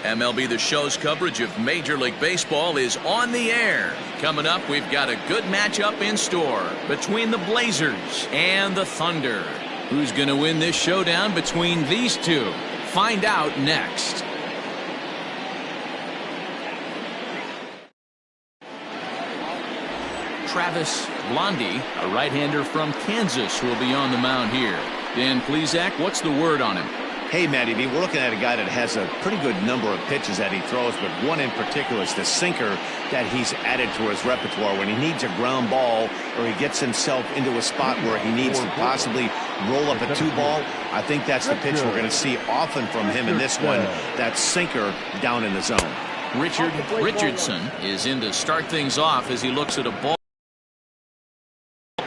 MLB The Show's coverage of Major League Baseball is on the air. Coming up, we've got a good matchup in store between the Blazers and the Thunder. Who's going to win this showdown between these two? Find out next. Travis Blondie, a right-hander from Kansas, will be on the mound here. Dan Plesac, what's the word on him? Hey, Matty B, we're looking at a guy that has a pretty good number of pitches that he throws, but one in particular is the sinker that he's added to his repertoire. When he needs a ground ball or he gets himself into a spot where he needs to possibly roll up a two-ball, I think that's the pitch we're going to see often from him in this one, that sinker down in the zone. Richard Richardson is in to start things off as he looks at a ball.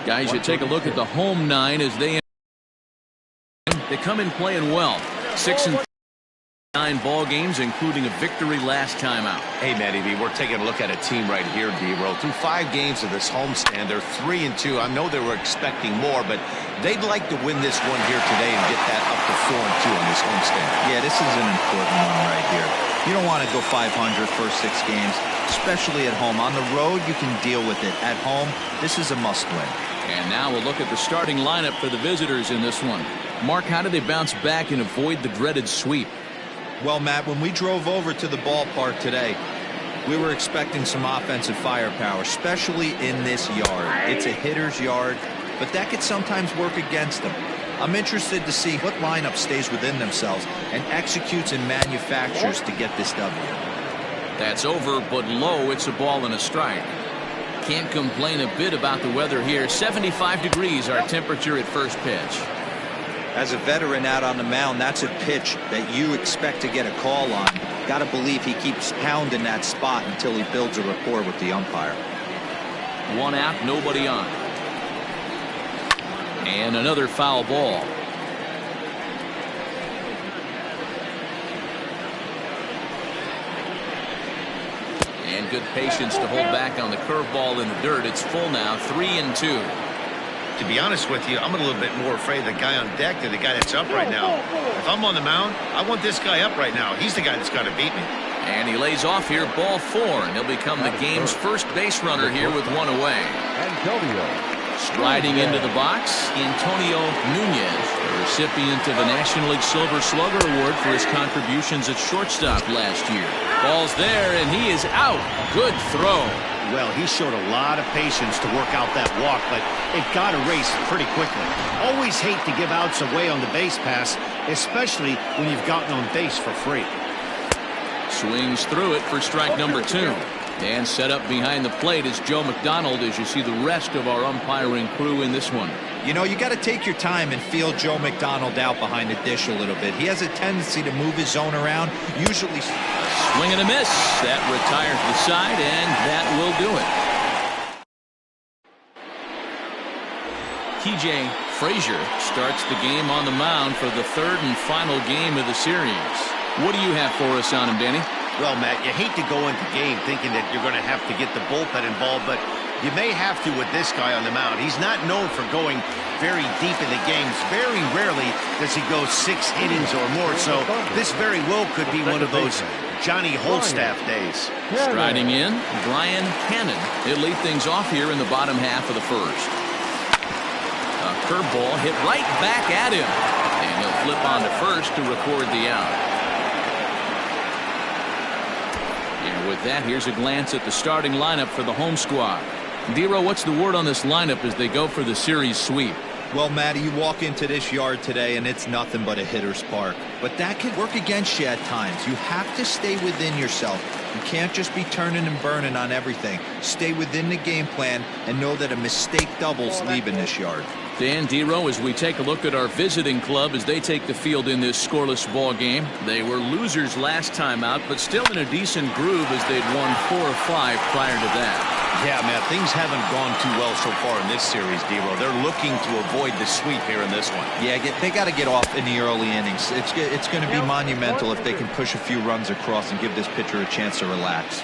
Guys, you take a look at the home nine as they come in playing well. 6 and 9 ball games, including a victory last time out. Hey, Matty B, we're taking a look at a team right here, D-Roll. Through 5 games of this homestand, they're 3-2. I know they were expecting more, but they'd like to win this one here today and get that up to 4-2 on this homestand. Yeah, this is an important one right here. You don't want to go 500 first 6 games, especially at home. On the road, you can deal with it. At home, this is a must-win. And now we'll look at the starting lineup for the visitors in this one. Mark, how do they bounce back and avoid the dreaded sweep? Well, Matt, when we drove over to the ballpark today, we were expecting some offensive firepower, especially in this yard. It's a hitter's yard, but that could sometimes work against them. I'm interested to see what lineup stays within themselves and executes and manufactures to get this W. That's over, but low. It's a ball and a strike. Can't complain a bit about the weather here. 75 degrees our temperature at first pitch. As a veteran out on the mound, that's a pitch that you expect to get a call on. Got to believe he keeps pounding that spot until he builds a rapport with the umpire. 1 out, nobody on. And another foul ball. And good patience to hold back on the curveball in the dirt. It's full now, 3-2. To be honest with you, I'm a little bit more afraid of the guy on deck than the guy that's up right now. If I'm on the mound, I want this guy up right now. He's the guy that's got to beat me. And he lays off here, ball 4, and he'll become the game's first base runner here with 1 away. Striding into the box, Antonio Nunez, the recipient of a National League Silver Slugger Award for his contributions at shortstop last year. Ball's there, and he is out. Good throw. Well, he showed a lot of patience to work out that walk, but it got erased pretty quickly. Always hate to give outs away on the base pass, especially when you've gotten on base for free. Swings through it for strike number 2. And set up behind the plate is Joe McDonald as you see the rest of our umpiring crew in this one. You know, you got to take your time and feel Joe McDonald out behind the dish a little bit. He has a tendency to move his zone around, usually. Swing and a miss. That retires the side, and that will do it. TJ Frazier starts the game on the mound for the 3rd and final game of the series. What do you have for us on him, Danny? Well, Matt, you hate to go into game thinking that you're going to have to get the bullpen involved, but you may have to with this guy on the mound. He's not known for going very deep in the games. Very rarely does he go 6 innings or more, so this very well could be one of those Johnny Holstaff days. Striding in, Brian Cannon. He'll lead things off here in the bottom half of the first. A curveball hit right back at him, and he'll flip on to first to record the out. And with that, here's a glance at the starting lineup for the home squad. Dero, what's the word on this lineup as they go for the series sweep? Well, Matty, you walk into this yard today and it's nothing but a hitter's park. But that can work against you at times. You have to stay within yourself. You can't just be turning and burning on everything. Stay within the game plan and know that a mistake doubles leaving this yard. Dan, Dero, as we take a look at our visiting club as they take the field in this scoreless ball game. They were losers last time out, but still in a decent groove as they'd won 4 or 5 prior to that. Yeah, man, things haven't gone too well so far in this series, Dero. They're looking to avoid the sweep here in this one. Yeah, they got to get off in the early innings. It's going to be monumental if they can push a few runs across and give this pitcher a chance to relax.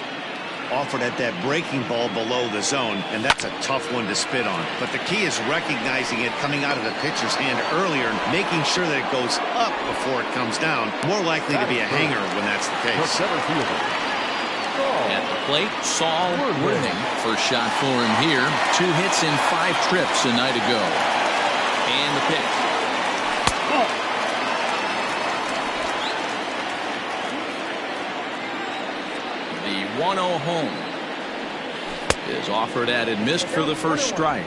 offered at that breaking ball below the zone, and that's a tough one to spit on. But the key is recognizing it coming out of the pitcher's hand earlier and making sure that it goes up before it comes down. More likely to be a hanger when that's the case. At the plate, Saul Worthing. First shot for him here. 2 hits in 5 trips a night ago. And the pitch. The 1-0 home is offered at and missed for the first strike.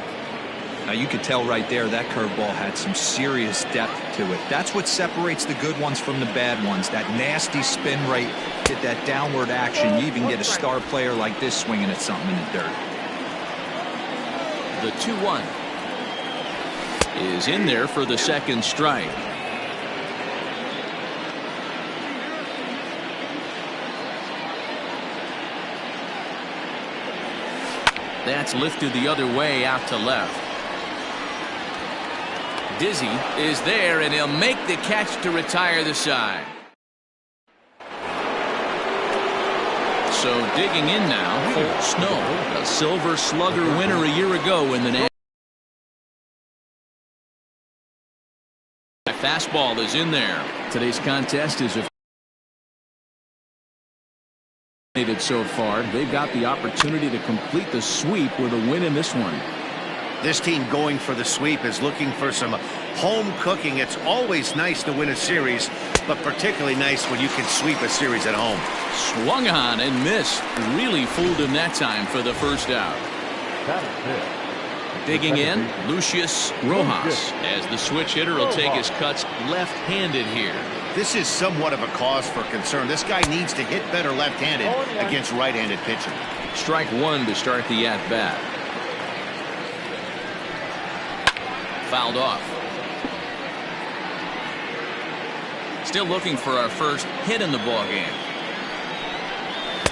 Now you could tell right there that curveball had some serious depth to it. That's what separates the good ones from the bad ones. That nasty spin rate, get that downward action. You even get a star player like this swinging at something in the dirt. The 2-1 is in there for the second strike. That's lifted the other way out to left. Dizzy is there, and he'll make the catch to retire the side. So digging in now, Colt Snow, a Silver Slugger winner a year ago in the National. Fastball is in there. Today's contest is so far. They've got the opportunity to complete the sweep with a win in this one. This team going for the sweep is looking for some home cooking. It's always nice to win a series, but particularly nice when you can sweep a series at home. Swung on and missed. Really fooled him that time for the first out. Digging in, Lucius Rojas, as the switch hitter will take his cuts left-handed here. This is somewhat of a cause for concern. This guy needs to hit better left-handed against right-handed pitching. Strike 1 to start the at-bat. Fouled off. Still looking for our first hit in the ballgame.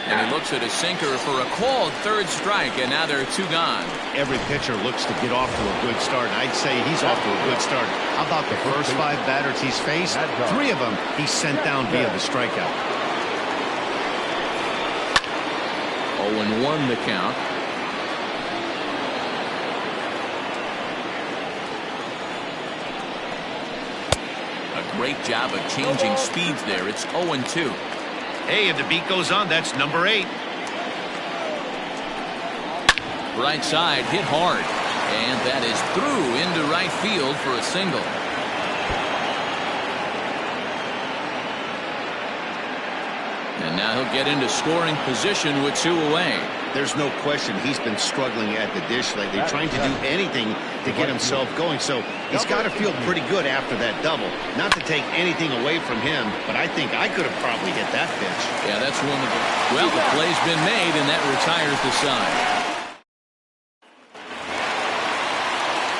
And he looks at his sinker for a called third strike, and now there are 2 gone. Every pitcher looks to get off to a good start, and I'd say he's off to a good start. How about the first 5 batters he's faced? 3 of them he's sent down via the strikeout. 0-1 the count. A great job of changing speeds there. It's 0-2. Hey, if the beat goes on, that's number 8. Right side hit hard, and that is through into right field for a single. And now he'll get into scoring position with 2 away. There's no question he's been struggling at the dish lately, trying to do anything to get himself going. So he's got to feel pretty good after that double. Not to take anything away from him, but I think I could have probably hit that pitch. Yeah, that's one of the... Well, the play's been made, and that retires the side.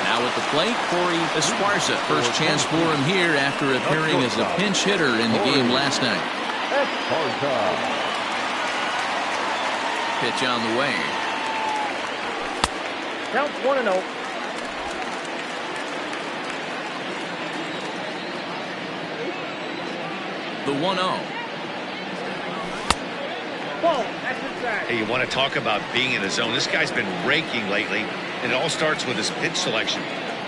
Now at the plate, Corey Esparza. First chance for him here after appearing as a pinch hitter in the game last night. Pitch on the way. Count 1-0. The 1-0. Hey, you want to talk about being in the zone? This guy's been raking lately, and it all starts with his pitch selection.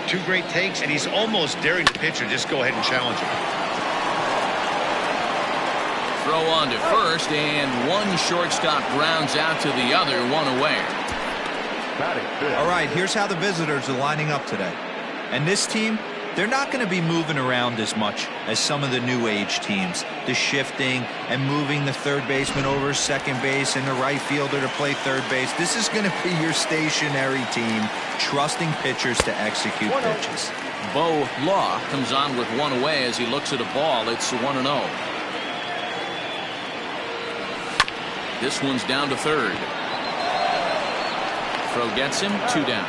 2 great takes, and he's almost daring the pitcher just go ahead and challenge him. Throw on to first, and one shortstop grounds out to the other, 1 away. All right, here's how the visitors are lining up today. And this team, they're not going to be moving around as much as some of the new age teams. The shifting and moving the third baseman over second base and the right fielder to play third base. This is going to be your stationary team, trusting pitchers to execute pitches. Bo Law comes on with 1 away as he looks at a ball. It's 1-0. This one's down to third. Throw gets him, 2 down.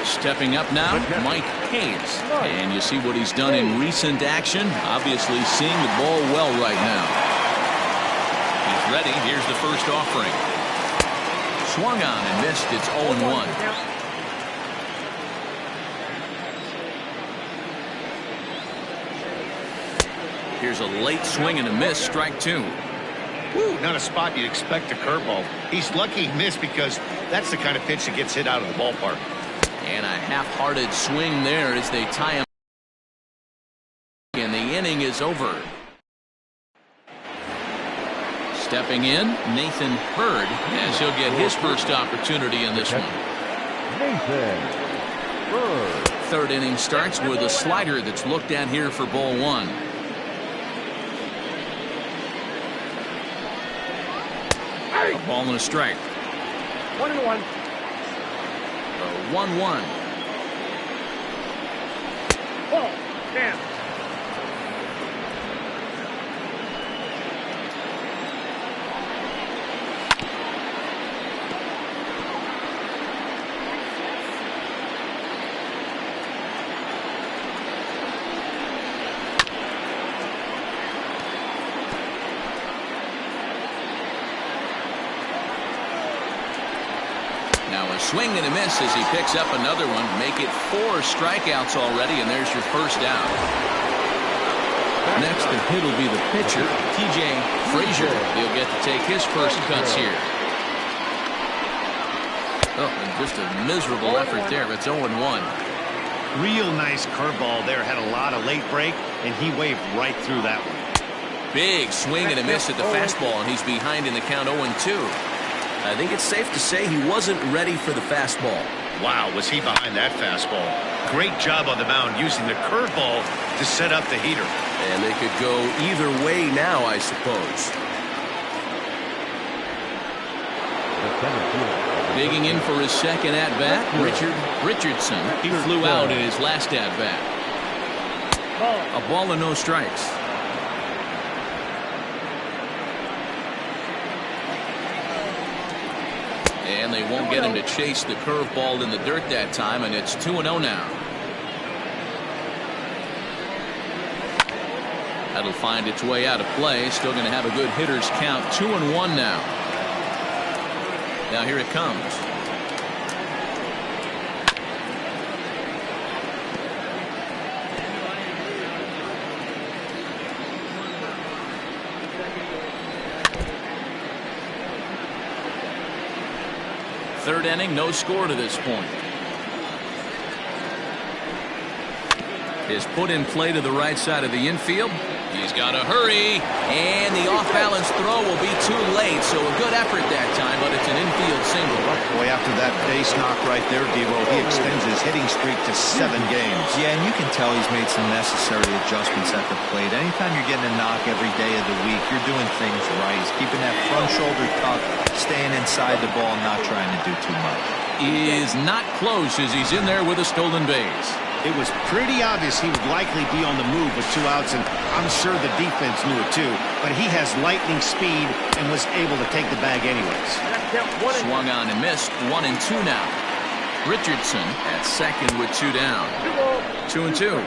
Stepping up now, Mike Hayes. And you see what he's done in recent action. Obviously seeing the ball well right now. He's ready. Here's the first offering. Swung on and missed. It's 0-1. Here's a late swing and a miss, strike two. Woo, not a spot you'd expect a curveball. He's lucky he missed because that's the kind of pitch that gets hit out of the ballpark. And a half-hearted swing there as they tie him. And the inning is over. Stepping in, Nathan Hurd, as he'll get his first opportunity in this one. Nathan Hurd. Third inning starts with a slider that's looked at here for ball one. A ball and a strike. 1-1. 1-1. Ball. Stand. Swing and a miss as he picks up another one. Make it 4 strikeouts already, and there's your first out. Next, the hit will be the pitcher, TJ Frazier. He'll get to take his first cuts here. Oh, and just a miserable effort there. It's 0-1. Real nice curveball there. Had a lot of late break, and he waved right through that one. Big swing and a miss at the fastball, and he's behind in the count 0-2. I think it's safe to say he wasn't ready for the fastball. Wow, was he behind that fastball. Great job on the mound using the curveball to set up the heater. And they could go either way now, I suppose. Digging in for his second at-bat, Richardson. He flew out in his last at-bat. A ball and no strikes. And they won't get him to chase the curveball in the dirt that time, and it's 2-0 now. That'll find its way out of play. Still going to have a good hitter's count. 2-1 now. Now here it comes. Third inning, no score to this point. Is put in play to the right side of the infield. He's got to hurry, and the off-balance throw will be too late, so a good effort that time, but it's an infield single. Boy, after that base knock right there, Devo, he extends his hitting streak to 7 games. Yeah, and you can tell he's made some necessary adjustments at the plate. Anytime you're getting a knock every day of the week, you're doing things right. He's keeping that front shoulder tucked, staying inside the ball, not trying to do too much. He is not close as he's in there with a stolen base. It was pretty obvious he would likely be on the move with 2 outs, and I'm sure the defense knew it too. But he has lightning speed and was able to take the bag anyways. Swung on and missed. 1-2 now. Richardson at second with 2 down. 2-2.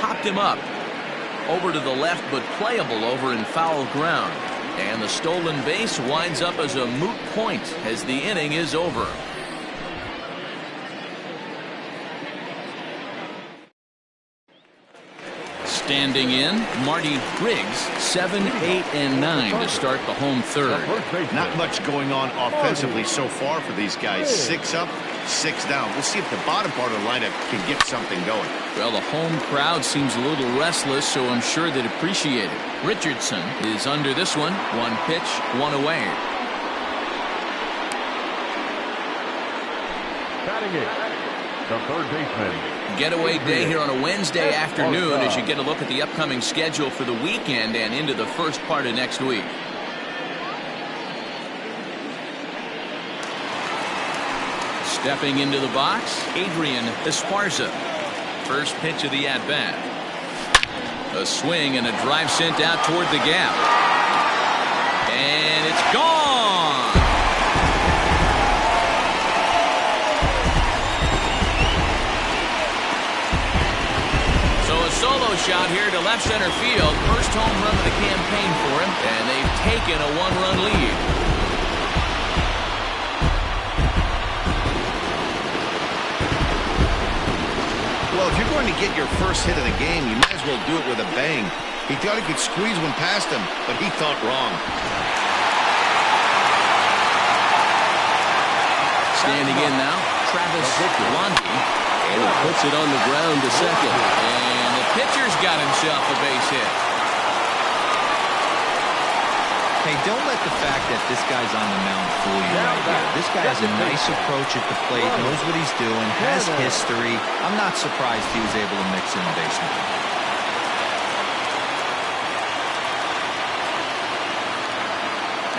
Popped him up. Over to the left, but playable over in foul ground. And the stolen base winds up as a moot point as the inning is over. Standing in, Marty Griggs, 7, 8, and 9 to start the home third. Not much going on offensively so far for these guys. 6 up, 6 down. We'll see if the bottom part of the lineup can get something going. Well, the home crowd seems a little restless, so I'm sure they'd appreciate it. Richardson is under this one. 1 pitch, 1 away. Batting it, the third baseman. Getaway day here on a Wednesday afternoon as you get a look at the upcoming schedule for the weekend and into the first part of next week. Stepping into the box, Adrian Esparza. First pitch of the at-bat. A swing and a drive sent out toward the gap. And it's gone! So a solo shot here to left center field. First home run of the campaign for him, and they've taken a 1-run lead. Well, if you're going to get your first hit of the game, you might as well do it with a bang. He thought he could squeeze one past him, but he thought wrong. Standing in now, Travis Blondie. And he puts it on the ground to second. And the pitcher's got himself a base hit. Hey, don't let the fact that this guy's on the mound fool you right here. This guy has a nice approach at the plate, knows what he's doing, has history. I'm not surprised he was able to mix in the basement.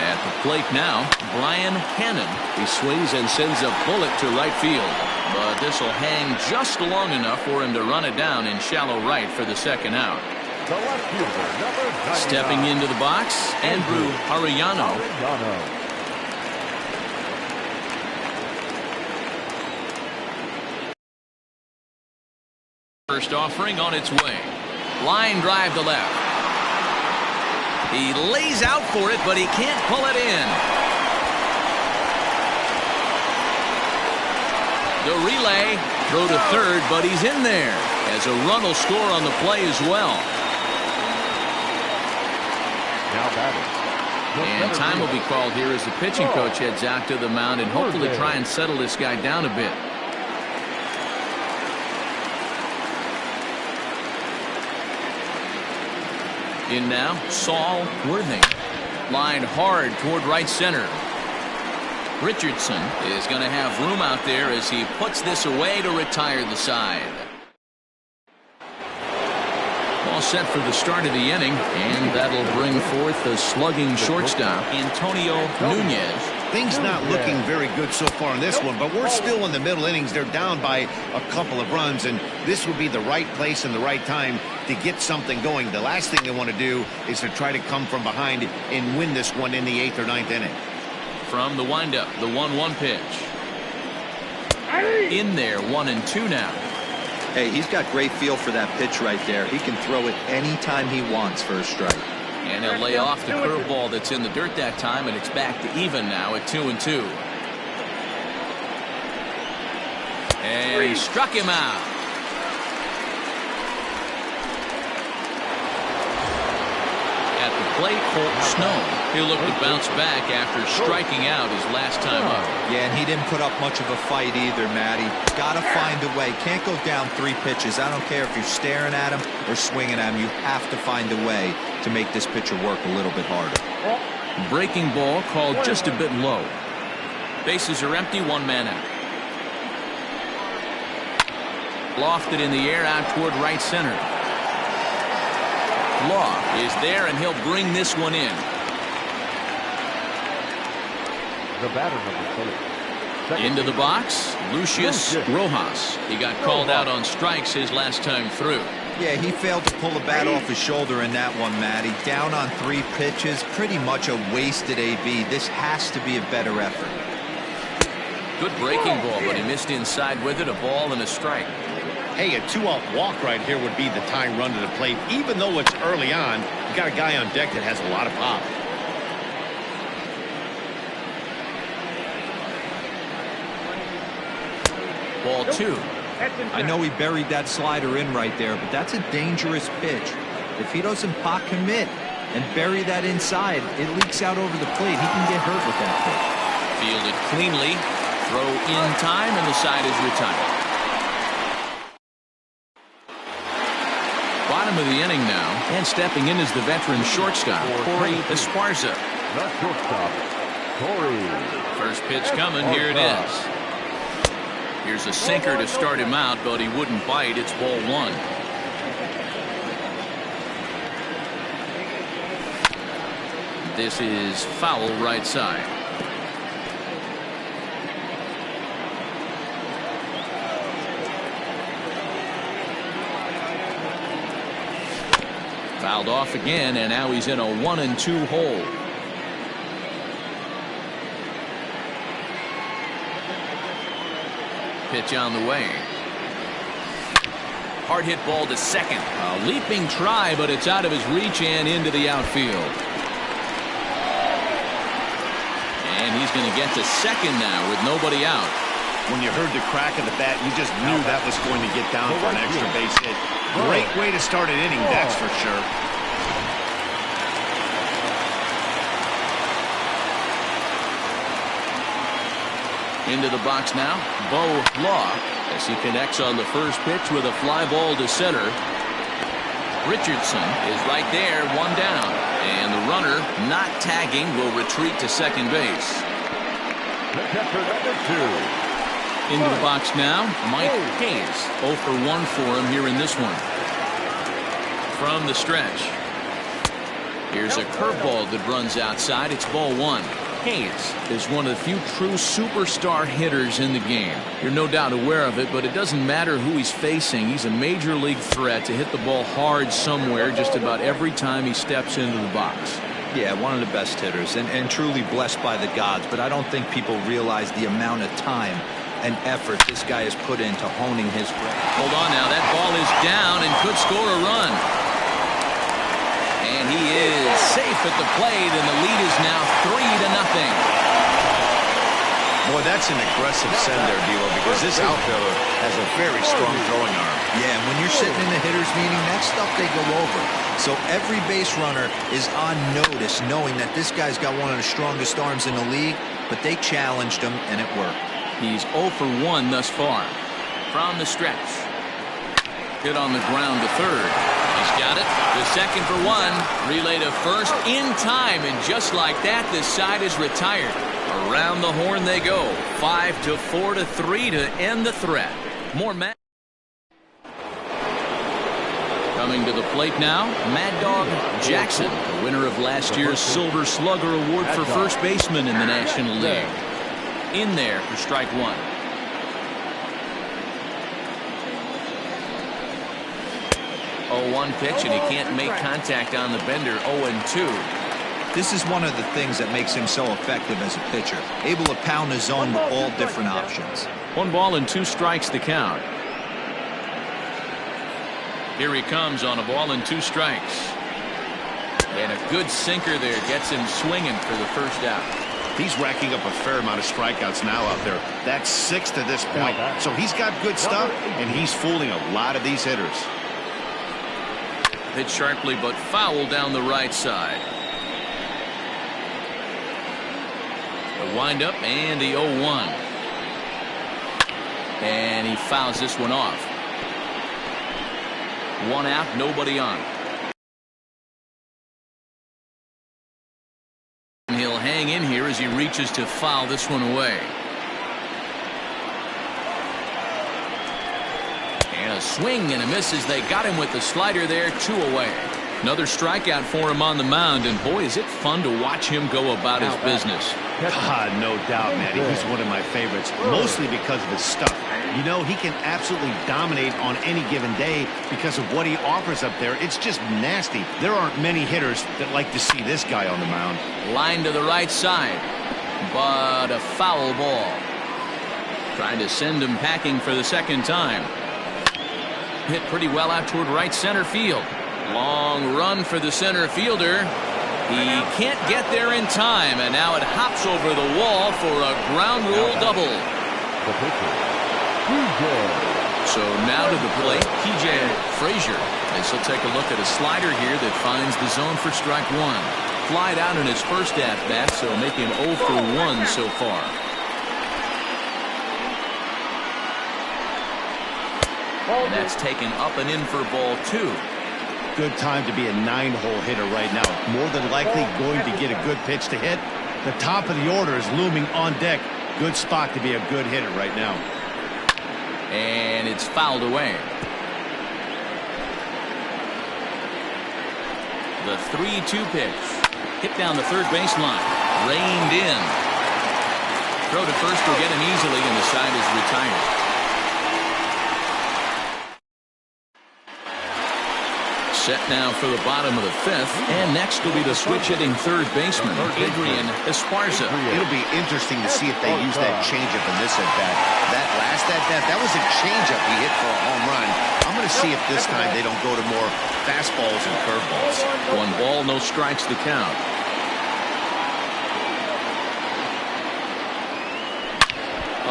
At the plate now, Brian Hannon. He swings and sends a bullet to right field. But this will hang just long enough for him to run it down in shallow right for the second out. The left fielder, number 99. Stepping into the box, Andrew Arellano. First offering on its way. Line drive to left. He lays out for it, but he can't pull it in. The relay, throw to third, but he's in there. As a run will score on the play as well. And time will be called here as the pitching coach heads out to the mound and hopefully try and settle this guy down a bit. In now, Saul Worthing. Line hard toward right center. Richardson is going to have room out there as he puts this away to retire the side. All set for the start of the inning, and that'll bring forth the slugging shortstop, Antonio Nunez. Things not looking very good so far in this one, but we're still in the middle innings. They're down by a couple of runs, and this would be the right place and the right time to get something going. The last thing they want to do is to try to come from behind and win this one in the 8th or 9th inning. From the windup, the 1-1 pitch. In there, 1-2 now. Hey, he's got great feel for that pitch right there. He can throw it anytime he wants for a strike. And he'll lay off the curveball that's in the dirt that time, and it's back to even now at 2-2. And he struck him out. At the plate, Holt Snow. He'll look to bounce back after striking out his last time up. Yeah, and he didn't put up much of a fight either, Matty. Got to find a way. Can't go down 3 pitches. I don't care if you're staring at him or swinging at him. You have to find a way to make this pitcher work a little bit harder. Breaking ball called just a bit low. Bases are empty, 1 man out. Lofted in the air out toward right center. Law is there, and he'll bring this one in. The batter, number 3. Into the box, Lucius Rojas. He got called out on strikes his last time through. Yeah, he failed to pull the bat off his shoulder in that one, Matty. Down on 3 pitches, pretty much a wasted AB. This has to be a better effort. Good breaking ball, but he missed inside with it, a ball and a strike. Hey, a 2-out walk right here would be the tying run to the plate. Even though it's early on, you got a guy on deck that has a lot of pop. Ball 2. I know he buried that slider in right there, but that's a dangerous pitch. If he doesn't pot commit and bury that inside, it leaks out over the plate. He can get hurt with that pitch. Fielded cleanly. Throw in time, and the side is retired. Bottom of the inning now, and stepping in is the veteran shortstop, Corey Esparza. The shortstop, Corey. First pitch coming, here it is. Here's a sinker to start him out, but he wouldn't bite. It's ball 1. This is foul right side. Fouled off again, and now he's in a 1-2 hole. Pitch on the way. Hard hit ball to second. A leaping try, but it's out of his reach and into the outfield. And he's going to get to second now with nobody out. When you heard the crack of the bat, you just knew that was going to get down for an extra base hit. Great way to start an inning, that's for sure. Into the box now, Bo Law, as he connects on the first pitch with a fly ball to center. Richardson is right there, one down. And the runner, not tagging, will retreat to second base. Into the box now, Mike Hayes. 0 for 1 for him here in this one. From the stretch. Here's a curveball that runs outside. It's ball 1. Hayes is one of the few true superstar hitters in the game. You're no doubt aware of it, but it doesn't matter who he's facing. He's a major league threat to hit the ball hard somewhere just about every time he steps into the box. Yeah, one of the best hitters and truly blessed by the gods, but I don't think people realize the amount of time and effort this guy has put into honing his craft. Hold on now, that ball is down and could score a run. And he is safe at the plate, and the lead is now 3-0. Boy, that's an aggressive send there, D'Lo, because this outfielder has a very strong throwing arm. Yeah, and when you're sitting in the hitter's meeting, that stuff they go over. So every base runner is on notice, knowing that this guy's got one of the strongest arms in the league, but they challenged him, and it worked. He's 0 for 1 thus far. From the stretch. Hit on the ground to third. He's got it. The second for 1. Relay to first in time, and just like that, this side is retired. Around the horn they go. 5-4-3 to end the threat. More Mad. Coming to the plate now, Mad Dog Jackson, winner of last year's Silver Slugger Award for first baseman in the National League. In there for strike 1. Oh, 1 pitch, and he can't make contact on the bender. 0-2. This is one of the things that makes him so effective as a pitcher, able to pound the zone with all different options. 1 ball and 2 strikes the count. Here he comes on a ball and 2 strikes. And a good sinker there gets him swinging for the first out. He's racking up a fair amount of strikeouts now out there. That's 6 to this point. So he's got good stuff, and he's fooling a lot of these hitters. Hit sharply, but foul down the right side. The windup and the 0-1. And he fouls this one off. 1 out, nobody on. And he'll hang in here as he reaches to foul this one away. And a swing and a miss as they got him with the slider there. 2 away. Another strikeout for him on the mound, and boy, is it fun to watch him go about his business. God, no doubt, Matty. He's one of my favorites, mostly because of his stuff. You know, he can absolutely dominate on any given day because of what he offers up there. It's just nasty. There aren't many hitters that like to see this guy on the mound. Line to the right side, but a foul ball. Trying to send him packing for the second time. Hit pretty well out toward right center field. Long run for the center fielder. He can't get there in time, and now it hops over the wall for a ground rule double. So now to the plate, P.J. Frazier, as he'll take a look at a slider here that finds the zone for strike 1. Flied out in his first at-bat, so making 0 for 1 so far. And that's taken up and in for ball 2. Good time to be a 9-hole hitter right now. More than likely going to get a good pitch to hit. The top of the order is looming on deck. Good spot to be a good hitter right now. And it's fouled away. The 3-2 pitch. Hit down the third baseline. Reined in. Throw to first will get him easily, and the side is retired. Set now for the bottom of the 5th, and next will be the switch-hitting third baseman, Adrian Esparza. It'll be interesting to see if they use that changeup in this at-bat. That last at-bat, that was a changeup he hit for a home run. I'm going to see if this time they don't go to more fastballs and curveballs. 1 ball, no strikes to count.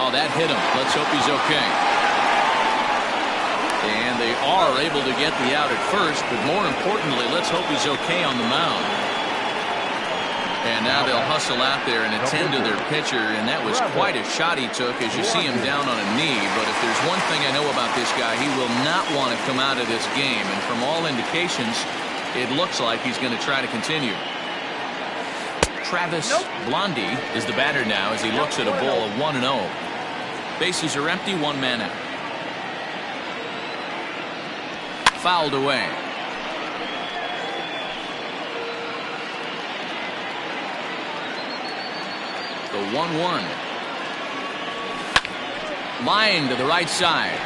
Oh, that hit him. Let's hope he's okay. And they are able to get the out at first, but more importantly, let's hope he's okay on the mound. And now they'll hustle out there and attend to their pitcher, and that was quite a shot he took as you see him down on a knee. But if there's one thing I know about this guy, he will not want to come out of this game. And from all indications, it looks like he's going to try to continue. Travis Blondie is the batter now as he looks at a ball of 1-0. Bases are empty, one man out. Fouled away. The 1-1. Line to the right side.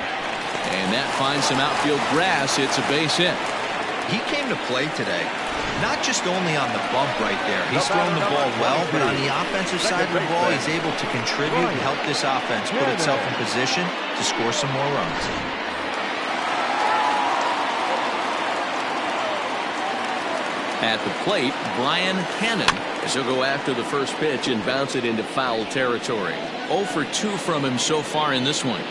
And that finds some outfield grass. It's a base hit. He came to play today. Not just only on the bump right there. He's thrown the ball well, but on the offensive side of the ball, he's able to contribute and help this offense put itself in position to score some more runs. At the plate, Brian Cannon, as he'll go after the first pitch and bounce it into foul territory. 0 for 2 from him so far in this one.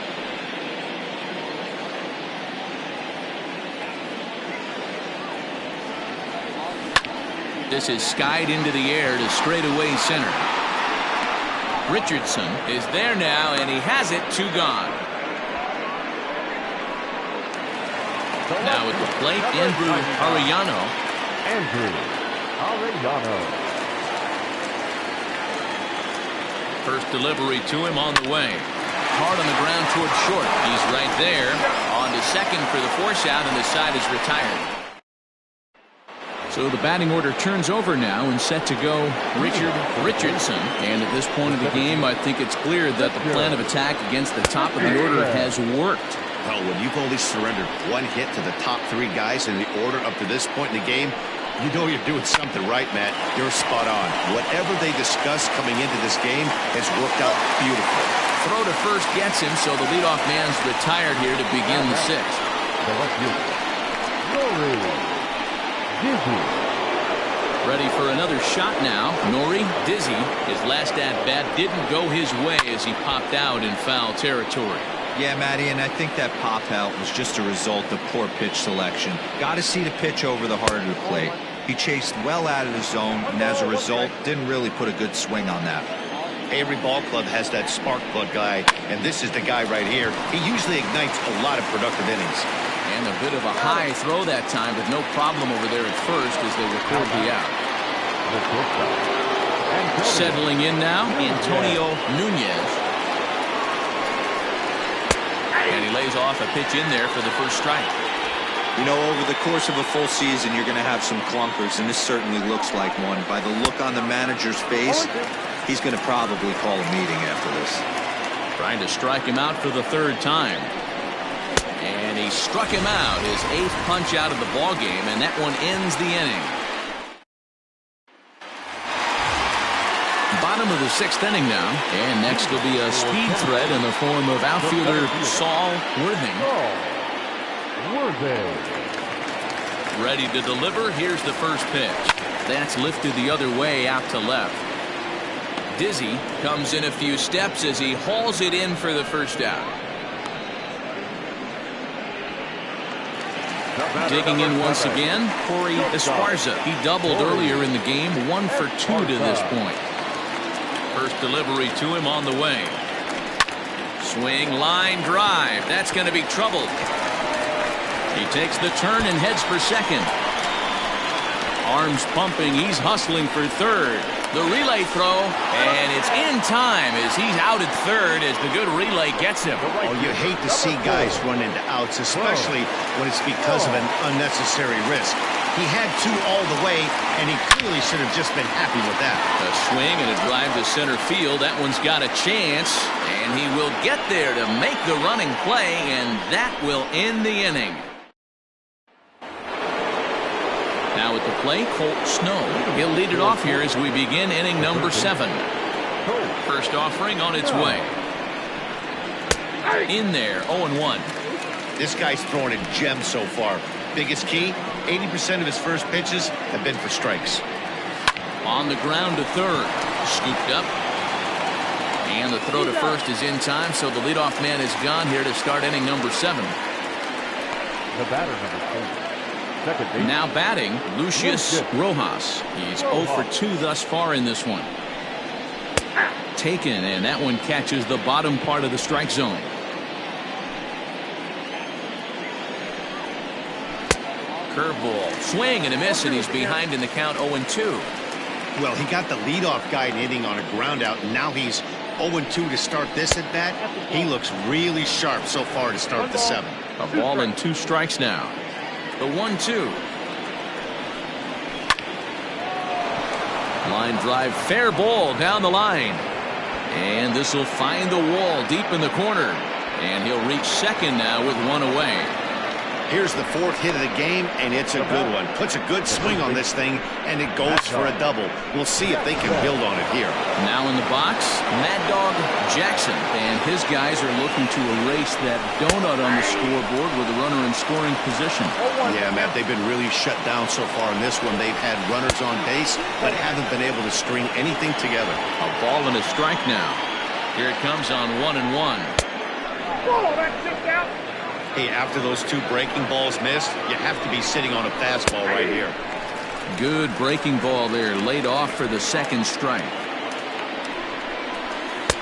This is skied into the air to straightaway center. Richardson is there now, and he has it. 2 gone. Now at the plate, Andrew Arellano. First delivery to him on the way. Hard on the ground toward short. He's right there. On to second for the force out, and the side is retired. So the batting order turns over now and set to go Richard Richardson. And at this point of the game, I think it's clear that the plan of attack against the top of the order has worked. Well, when you've only surrendered 1 hit to the top 3 guys in the order up to this point in the game, you know you're doing something right, Matt. You're spot on. Whatever they discussed coming into this game has worked out beautifully. Throw to first gets him, so the leadoff man's retired here to begin the 6th. Ready for another shot now. Nori Dizzy, his last at-bat didn't go his way as he popped out in foul territory. Yeah, Matty, and I think that pop out was just a result of poor pitch selection. Got to see the pitch over the heart of the plate. He chased well out of the zone, and as a result, didn't really put a good swing on that. Every ball club has that spark plug guy, and this is the guy right here. He usually ignites a lot of productive innings. And a bit of a high throw that time, but no problem over there at first as they record the out. Settling in now, Antonio Nunez. And he lays off a pitch in there for the first strike. You know, over the course of a full season, you're going to have some clunkers, and this certainly looks like one. By the look on the manager's face, he's going to probably call a meeting after this. Trying to strike him out for the 3rd time. And he struck him out, his 8th punch out of the ball game, and that one ends the inning. Bottom of the 6th inning now, and next will be a speed threat in the form of outfielder Saul Worthing. Ready to deliver. Here's the first pitch. That's lifted the other way out to left. Dizzy comes in a few steps as he hauls it in for the first out. Digging in once again, Corey Esparza. He doubled earlier in the game, 1 for 2 to this point. First delivery to him on the way. Swing, line, drive. That's going to be trouble. He takes the turn and heads for second. Arms pumping. He's hustling for third. The relay throw, and it's in time as he's out at third as the good relay gets him. Oh, you hate to see guys run into outs, especially when it's because of an unnecessary risk. He had 2 all the way, and he clearly should have just been happy with that. A swing and a drive to center field. That one's got a chance, and he will get there to make the running play, and that will end the inning. Now at the plate, Colt Snow. He'll lead it off here as we begin inning number 7. First offering on its way. In there, 0-1. This guy's throwing a gem so far. Biggest key, 80% of his first pitches have been for strikes. On the ground to third. Scooped up. And the throw to first is in time, so the leadoff man is gone here to start inning number 7. The batter, number 2. Second base. Now batting, Lucius Rojas. He's 0 for 2 thus far in this one. Taken, and that one catches the bottom part of the strike zone. Curveball, swing and a miss, and he's behind in the count 0-2. Well, he got the leadoff guy hitting on a ground out, and now he's 0-2 to start this at bat. He looks really sharp so far to start the 7th. A ball and 2 strikes now. The 1-2. Line drive, fair ball down the line. And this will find the wall deep in the corner. And he'll reach second now with 1 away. Here's the 4th hit of the game, and it's a good one. Puts a good swing on this thing, and it goes for a double. We'll see if they can build on it here. Now in the box, Mad Dog Jackson. And his guys are looking to erase that donut on the scoreboard with a runner in scoring position. Yeah, Matt, they've been really shut down so far in this one. They've had runners on base, but haven't been able to string anything together. A ball and a strike now. Here it comes on 1-1. Whoa, that's just out. Hey, after those 2 breaking balls missed, you have to be sitting on a fastball right here. Good breaking ball there, laid off for the 2nd strike.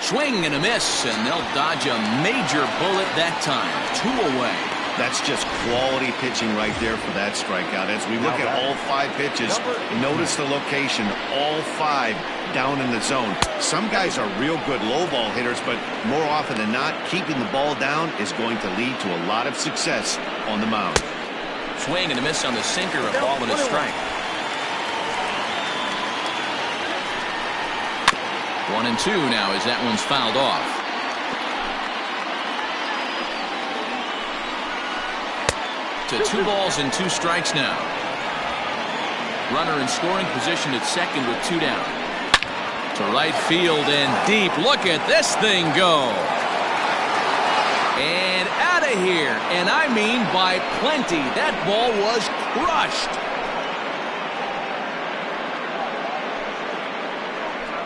Swing and a miss, and they'll dodge a major bullet that time. 2 away. That's just quality pitching right there for that strikeout. As we look at all 5 pitches, notice the location, all 5 down in the zone. Some guys are real good low ball hitters, but more often than not, keeping the ball down is going to lead to a lot of success on the mound. Swing and a miss on the sinker, a ball and a strike. 1-2 now as that one's fouled off. To 2 balls and 2 strikes now. Runner in scoring position at second with 2 down. To right field and deep. Look at this thing go. And out of here. And I mean by plenty. That ball was crushed.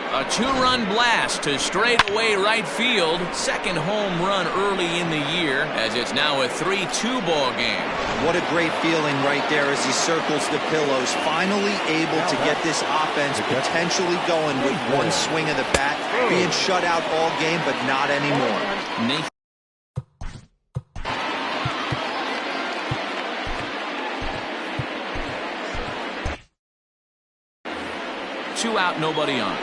A 2-run blast to straightaway right field. Second home run early in the year, as it's now a 3-2 ball game. What a great feeling right there as he circles the pillows. Finally able to get this offense potentially going with 1 swing of the bat. Being shut out all game, but not anymore. Nathan. Two out, nobody on.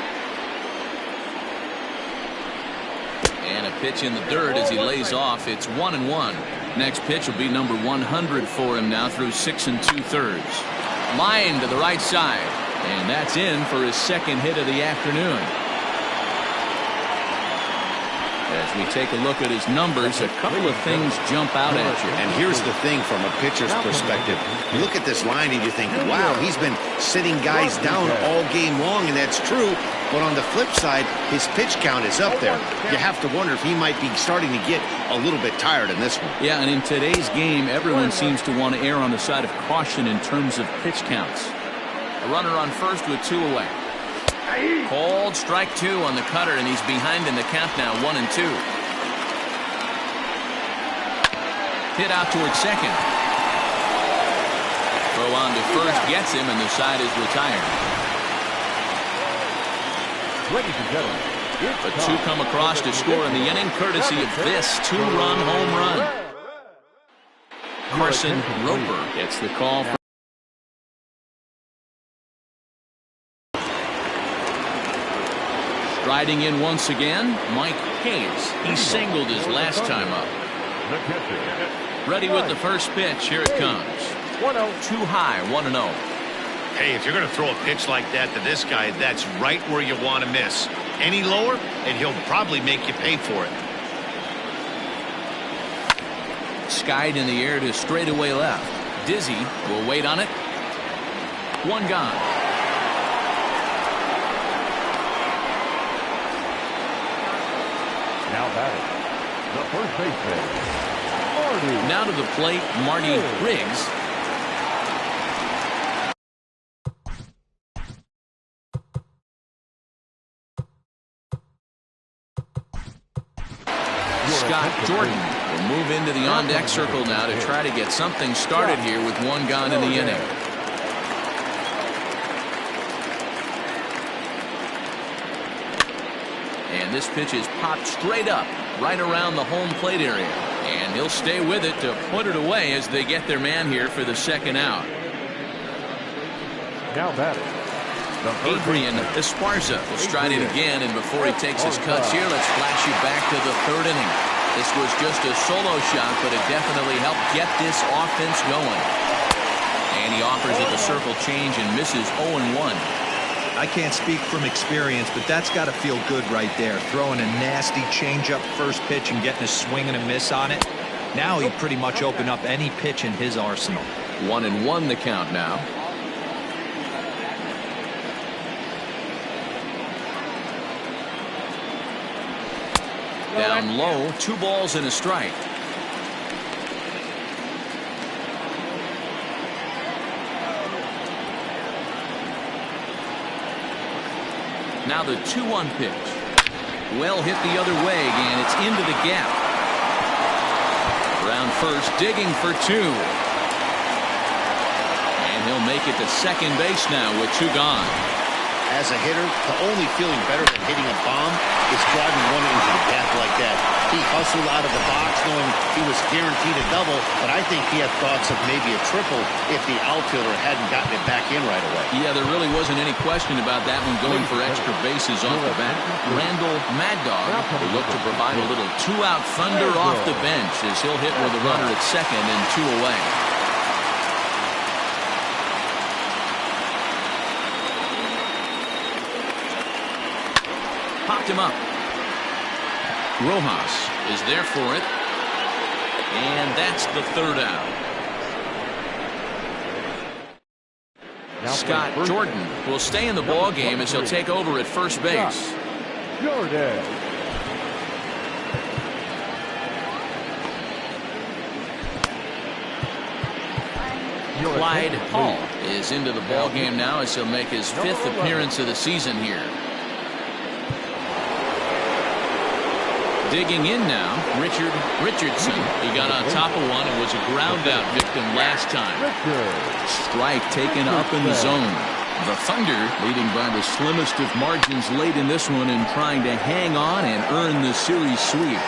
And a pitch in the dirt as he lays off. It's 1-1. Next pitch will be number 100 for him now through 6 2/3. Line to the right side. And that's in for his 2nd hit of the afternoon. As we take a look at his numbers, a couple of things jump out at you. And here's the thing from a pitcher's perspective. You look at this line and you think, wow, he's been sitting guys down all game long, and that's true. But on the flip side, his pitch count is up there. You have to wonder if he might be starting to get a little bit tired in this one. Yeah, and in today's game, everyone seems to want to err on the side of caution in terms of pitch counts. A runner on first with 2 away. Called strike 2 on the cutter, and he's behind in the count now, 1-2. Hit out towards second. Throw on to first gets him, and the side is retired. Ladies and gentlemen, But 2 come across to score in the inning, courtesy of this 2-run home run. Carson Roper gets the call for. Striding in once again, Mike Hayes. He singled his last time up. Ready with the first pitch. Here it comes. 2 high, 1-0. Hey, if you're going to throw a pitch like that to this guy, that's right where you want to miss. Any lower, and he'll probably make you pay for it. Skied in the air to straightaway left. Dizzy will wait on it. 1 gone. now batting, the first baseman, Marty. Now to the plate, Marty Riggs. Scott Jordan will move into the on-deck circle now to try to get something started here with one gone in the inning. And this pitch is popped straight up, right around the home plate area. And he'll stay with it to put it away as they get their man here for the second out. Now batting, Adrian Esparza will stride it again, and before he takes his cuts here, let's flash you back to the third inning. This was just a solo shot, but it definitely helped get this offense going. And he offers it the circle change and misses 0-1. I can't speak from experience, but that's got to feel good right there. Throwing a nasty changeup first pitch and getting a swing and a miss on it. Now he pretty much opened up any pitch in his arsenal. 1-1 the count now. Down low, 2 balls and a strike. Now the 2-1 pitch. Well hit the other way, and it's into the gap. Around first, digging for 2. And he'll make it to second base now with 2 gone. As a hitter, the only feeling better than hitting a bomb is driving one into the gap like that. He hustled out of the box knowing he was guaranteed a double, but I think he had thoughts of maybe a triple if the outfielder hadn't gotten it back in right away. Yeah, there really wasn't any question about that one going for extra bases off the bat. Randall Mad Dog will look to provide a little 2-out thunder off the bench as he'll hit with a runner at second and 2 away. Popped him up. Rojas is there for it. And that's the 3rd out. Scott Jordan will stay in the ball game as he'll take over at first base. Jordan. Clyde Hall is into the ball game now as he'll make his 5th appearance of the season here. Digging in now, Richardson. He got on top of one and was a ground out victim last time. Strike taken up in the zone. The Thunder leading by the slimmest of margins late in this one and trying to hang on and earn the series sweep.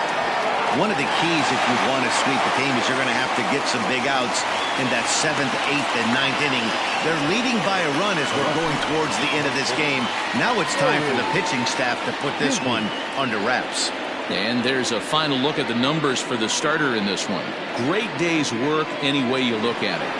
One of the keys if you want to sweep the game is you're going to have to get some big outs in that 7th, 8th, and 9th inning. They're leading by a run as we're going towards the end of this game. Now it's time for the pitching staff to put this one under wraps. And there's a final look at the numbers for the starter in this one. Great day's work any way you look at it.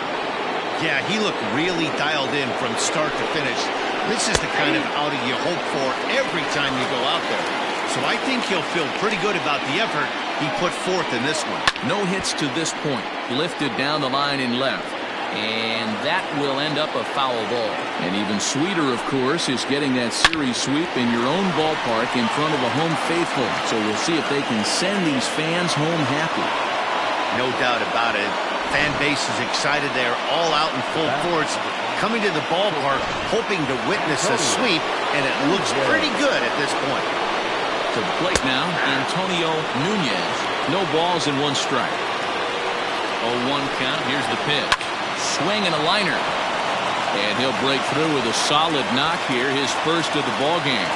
Yeah, he looked really dialed in from start to finish. This is the kind of outing you hope for every time you go out there. So I think he'll feel pretty good about the effort he put forth in this one. No hits to this point. Lifted down the line in left. And that will end up a foul ball. And even sweeter, of course, is getting that series sweep in your own ballpark in front of a home faithful. So we'll see if they can send these fans home happy. No doubt about it. Fan base is excited. They're all out in full force, coming to the ballpark, hoping to witness a sweep, and it looks pretty good at this point. To the plate now, Antonio Nunez. No balls and 1 strike. 0-1 count. Here's the pitch. Swing and a liner. And he'll break through with a solid knock here, his first of the ball game.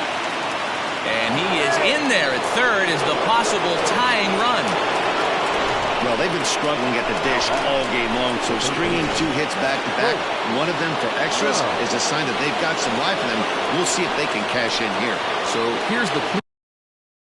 And he is in there at third as the possible tying run. Well, they've been struggling at the dish all game long, so stringing 2 hits back-to-back, one of them for extras, is a sign that they've got some life in them. We'll see if they can cash in here. So here's the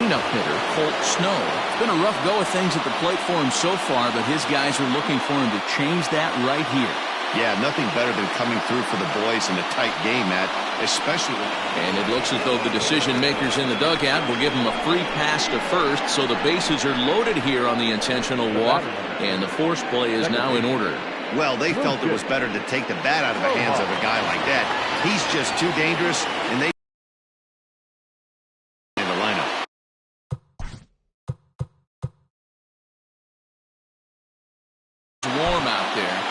cleanup hitter, Colt Snow. It's been a rough go of things at the plate for him so far, but his guys are looking for him to change that right here. Yeah, nothing better than coming through for the boys in a tight game, Matt, especially. And it looks as though the decision makers in the dugout will give him a free pass to first, so the bases are loaded here on the intentional walk, and the force play is now in order. Well, they felt it was better to take the bat out of the hands of a guy like that. He's just too dangerous, and they in the lineup. Warm out there.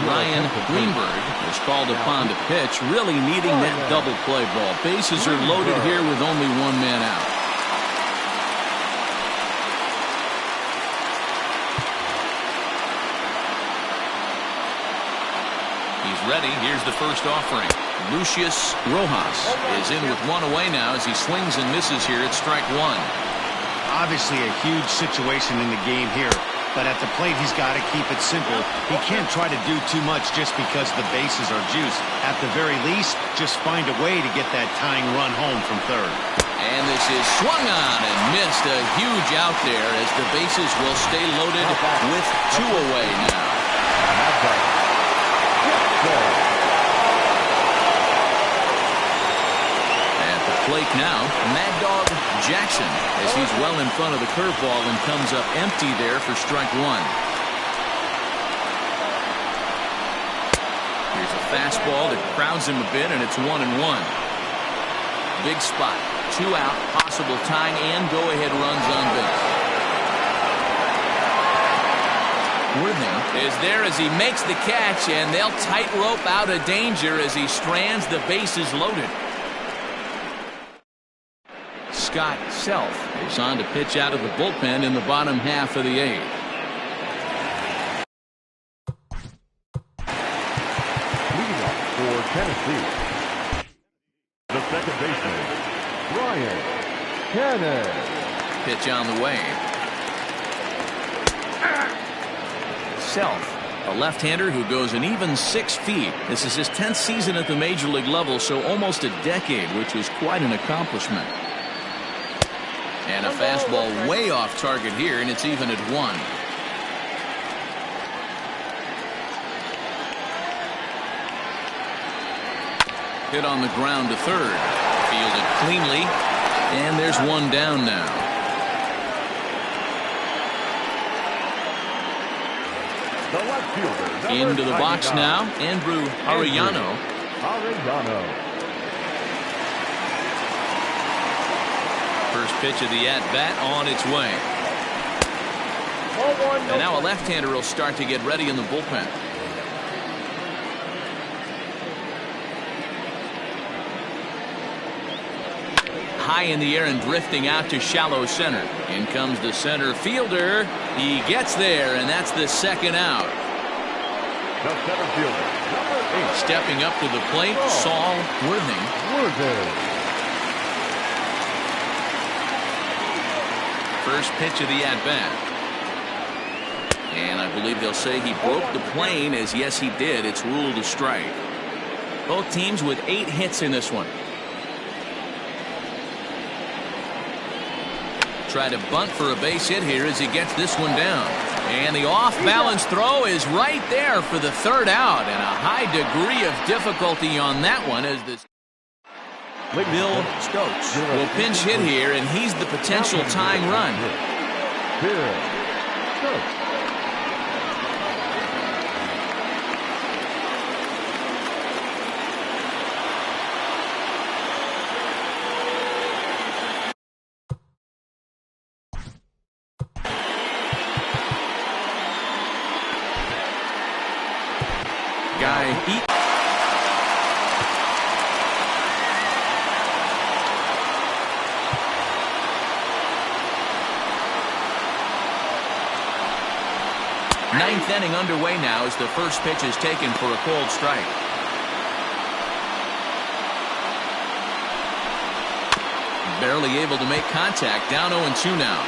Ryan Greenberg is called upon to pitch, really needing that double play ball. Bases are loaded here with only one man out. He's ready. Here's the first offering. Lucius Rojas is in with one away now as he swings and misses here at strike one. Obviously a huge situation in the game here, but at the plate he's got to keep it simple. He can't try to do too much just because the bases are juiced. At the very least, just find a way to get that tying run home from third. And this is swung on and missed. A huge out there as the bases will stay loaded with two away now. At the plate now, Mad Dog Jackson, as he's well in front of the curveball and comes up empty there for strike one. Here's a fastball that crowds him a bit, and it's 1-1. Big spot, 2 out, possible tying and go-ahead runs on base. Worthing is there as he makes the catch, and they'll tightrope out of danger as he strands the bases loaded. Scott Self is on to pitch out of the bullpen in the bottom half of the 8th. Leading up for Tennessee, the second baseman, Ryan Kenneth. Pitch on the way. Self, a left-hander who goes an even 6 feet. This is his 10th season at the major league level, so almost a decade, which was quite an accomplishment. And a fastball way off target here, and it's even at 1. Hit on the ground to third. Fielded cleanly, and there's one down now. The left fielder, into the box now, Andrew Arellano. First pitch of the at-bat on its way. And now a left-hander will start to get ready in the bullpen. High in the air and drifting out to shallow center. In comes the center fielder. He gets there, and that's the second out. The center fielder, number 8. Stepping up to the plate, Saul Worthing. First pitch of the at-bat. And I believe they'll say he broke the plane, as yes he did. It's ruled a strike. Both teams with 8 hits in this one. Try to bunt for a base hit here as he gets this one down. And the off-balance throw is right there for the third out. And a high degree of difficulty on that one as this Bill Stokes will pinch hit here, and he's the potential tying run. Bill Stokes. Ninth inning underway now as the first pitch is taken for a cold strike. Barely able to make contact. Down 0-2 now.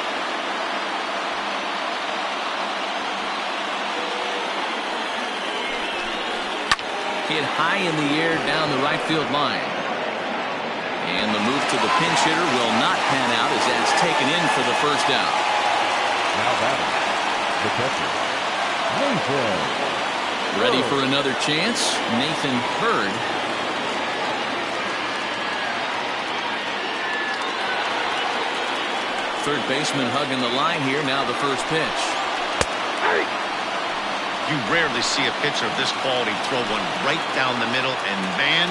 Hit high in the air down the right field line. And the move to the pinch hitter will not pan out as that's taken in for the first out. Now batting, the catcher, Nathan. Ready for another chance, Nathan Hurd. Third baseman hugging the line here. Now the first pitch. You rarely see a pitcher of this quality throw one right down the middle, and man,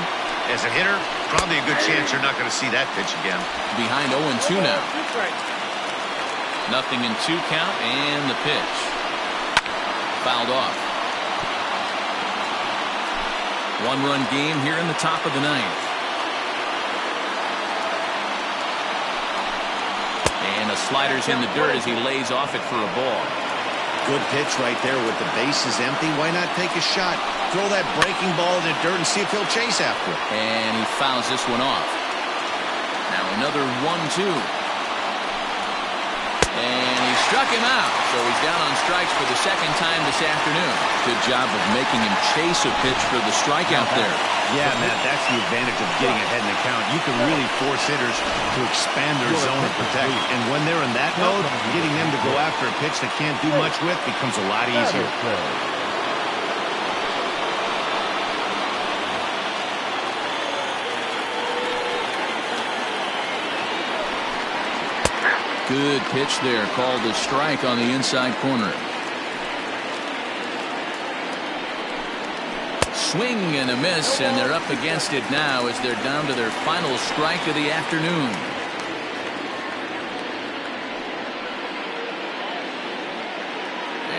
as a hitter, probably a good chance you're not going to see that pitch again. Behind 0-2 now. 0-2 count, and the pitch. Fouled off. One-run game here in the top of the ninth. And the slider's in the dirt as he lays off it for a ball. Good pitch right there with the bases empty. Why not take a shot? Throw that breaking ball in the dirt and see if he'll chase after it. And he fouls this one off. Now another 1-2. And he struck him out. So he's down on strikes for the second time this afternoon. Good job of making him chase a pitch for the strikeout there. Yeah, Matt, that's the advantage of getting ahead in the count. You can really force hitters to expand their zone and protect. And when they're in that mode, getting them to go after a pitch they can't do much with becomes a lot easier. Good pitch there, called a strike on the inside corner. Swing and a miss, and they're up against it now as they're down to their final strike of the afternoon.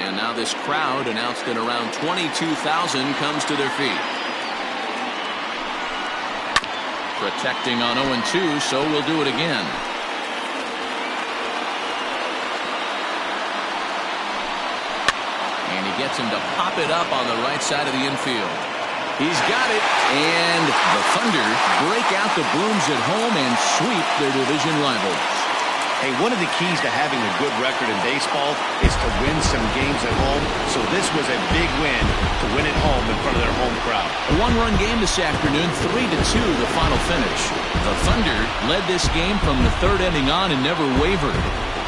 And now this crowd, announced at around 22,000, comes to their feet. Protecting on 0-2, so we'll do it again. Gets him to pop it up on the right side of the infield. He's got it, and the Thunder break out the brooms at home and sweep their division rivals. Hey, one of the keys to having a good record in baseball is to win some games at home. So this was a big win to win at home in front of their home crowd. A one-run game this afternoon, 3-2 the final finish. The Thunder led this game from the third inning on and never wavered.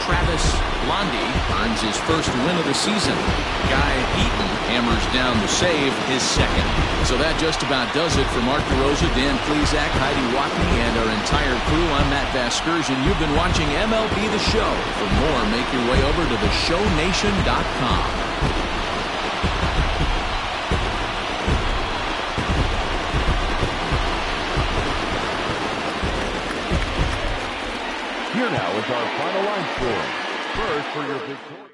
Travis Blondie earns his first win of the season. Guy Eaton hammers down the save, his second. So that just about does it for Mark DeRosa, Dan Plesac, Heidi Watney, and our entire crew. I'm Matt Vasgersian. You've been watching MLB The Show. For more, make your way over to theshownation.com. Here now is our final line score. First for your victory.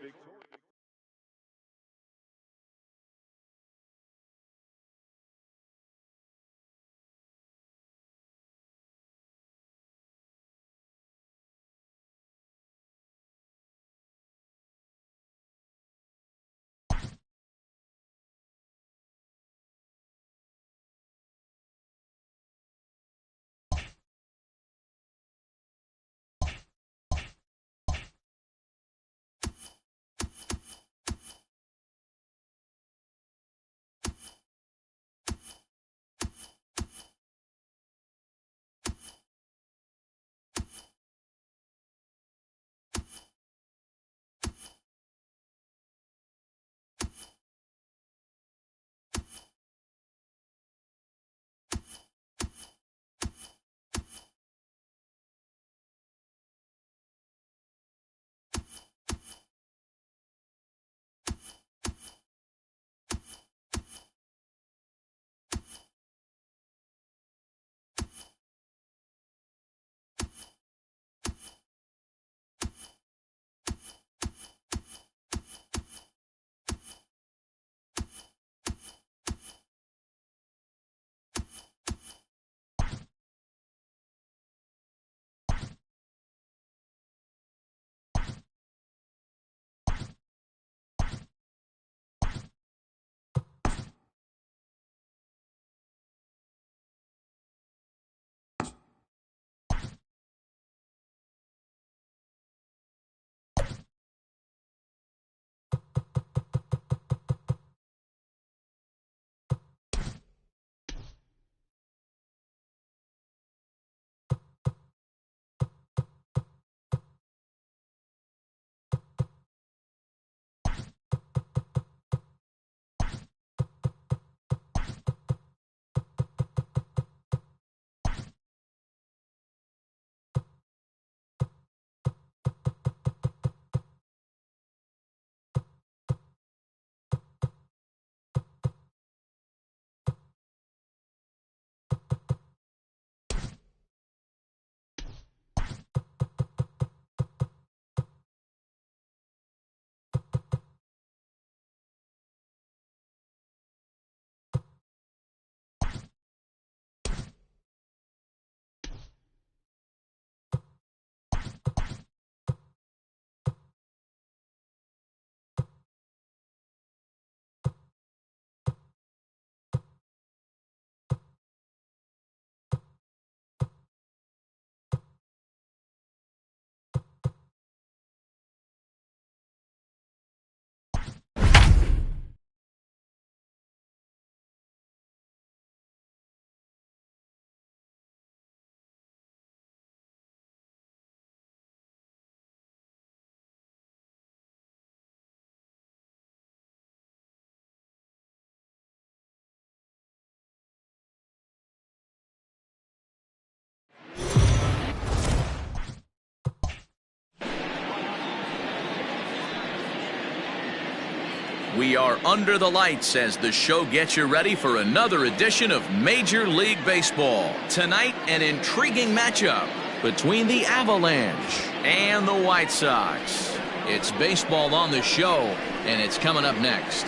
We are under the lights as the show gets you ready for another edition of Major League Baseball. Tonight, an intriguing matchup between the Avalanche and the White Sox. It's baseball on the show, and it's coming up next.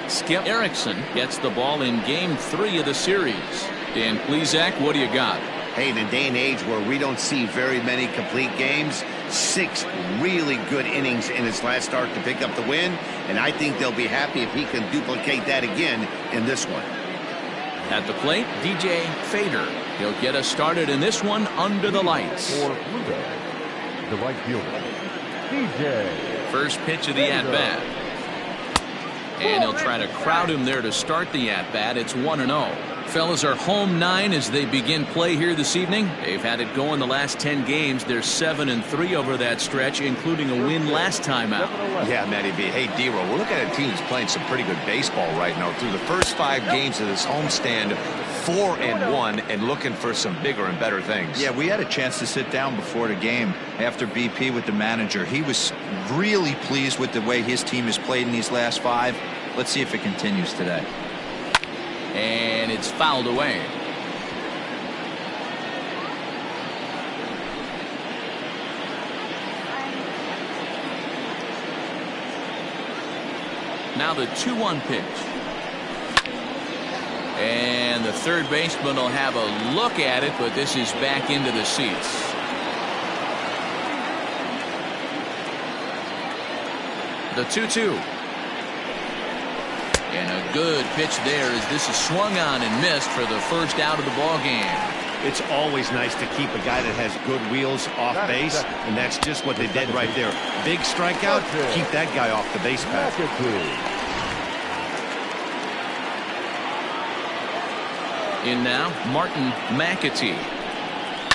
Skip Erickson gets the ball in Game 3 of the series. Dan Plesac, what do you got? Hey, in a day and age where we don't see very many complete games, 6 really good innings in his last start to pick up the win, and I think they'll be happy if he can duplicate that again in this one. At the plate, DJ Fader. He'll get us started in this one under the lights. For Blue Jays, the right fielder, DJ. First pitch of the at-bat. And he'll try to crowd him there to start the at-bat. It's 1-0. Fellas are home 9 as they begin play here this evening. They've had it going the last 10 games. They're 7-3 over that stretch, including a win last time out. Yeah, Matty B. Hey, D-Roll, we're looking at a team that's playing some pretty good baseball right now. Through the first 5 games of this homestand, 4-1, and looking for some bigger and better things. Yeah, we had a chance to sit down before the game after BP with the manager. He was really pleased with the way his team has played in these last 5. Let's see if it continues today. And it's fouled away. Now the 2-1 pitch. And the third baseman will have a look at it, but this is back into the seats. The 2-2. And a good pitch there as this is swung on and missed for the first out of the ball game. It's always nice to keep a guy that has good wheels off base, and that's just what they did right there. Big strikeout, keep that guy off the base path. In now, Martin McAtee.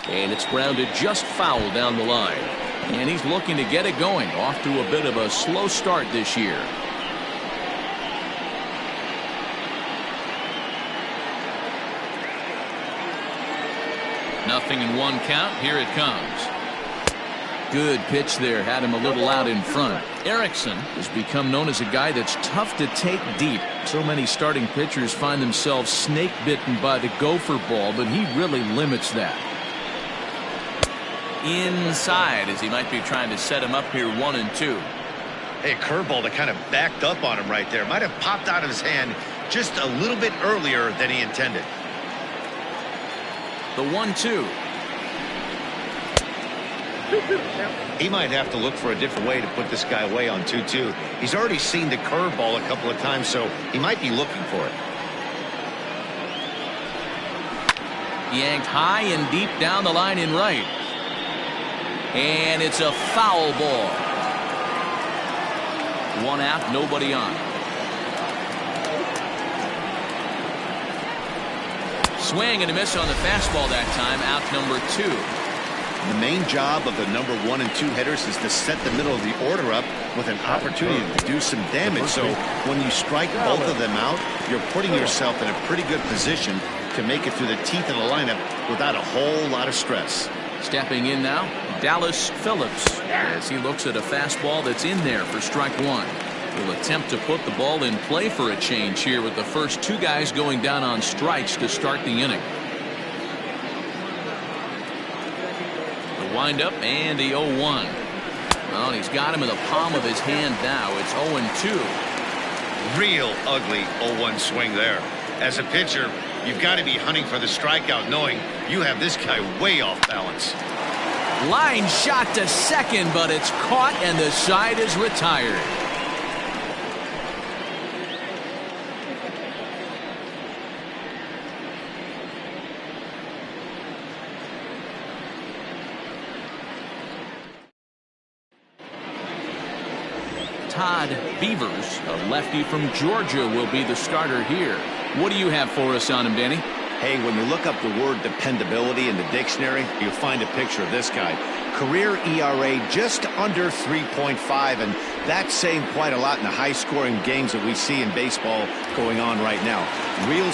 And it's grounded just foul down the line. And he's looking to get it going. Off to a bit of a slow start this year. Nothing in 1 count. Here it comes. Good pitch there. Had him a little out in front. Erickson has become known as a guy that's tough to take deep. So many starting pitchers find themselves snake bitten by the gopher ball, but he really limits that. Inside as he might be trying to set him up here 1-2. Hey, curveball that kind of backed up on him right there. Might have popped out of his hand just a little bit earlier than he intended. The 1-2. He might have to look for a different way to put this guy away on 2-2. He's already seen the curveball a couple of times, so he might be looking for it. Yanked high and deep down the line in right. And it's a foul ball. 1 out, nobody on. Swing and a miss on the fastball that time. Out number 2. The main job of the number 1 and 2 hitters is to set the middle of the order up with an opportunity to do some damage. So when you strike both of them out, you're putting yourself in a pretty good position to make it through the teeth of the lineup without a whole lot of stress. Stepping in now, Dallas Phillips, as he looks at a fastball that's in there for strike 1. He'll attempt to put the ball in play for a change here with the first 2 guys going down on strikes to start the inning. The windup and the 0-1. Well, he's got him in the palm of his hand now. It's 0-2. Real ugly 0-1 swing there. As a pitcher, you've got to be hunting for the strikeout, knowing you have this guy way off balance. Line shot to second, but it's caught and the side is retired. Todd Beavers, a lefty from Georgia, will be the starter here. What do you have for us on him, Danny? Hey, when you look up the word dependability in the dictionary, you'll find a picture of this guy. Career ERA just under 3.5, and that's saying quite a lot in the high-scoring games that we see in baseball going on right now. Real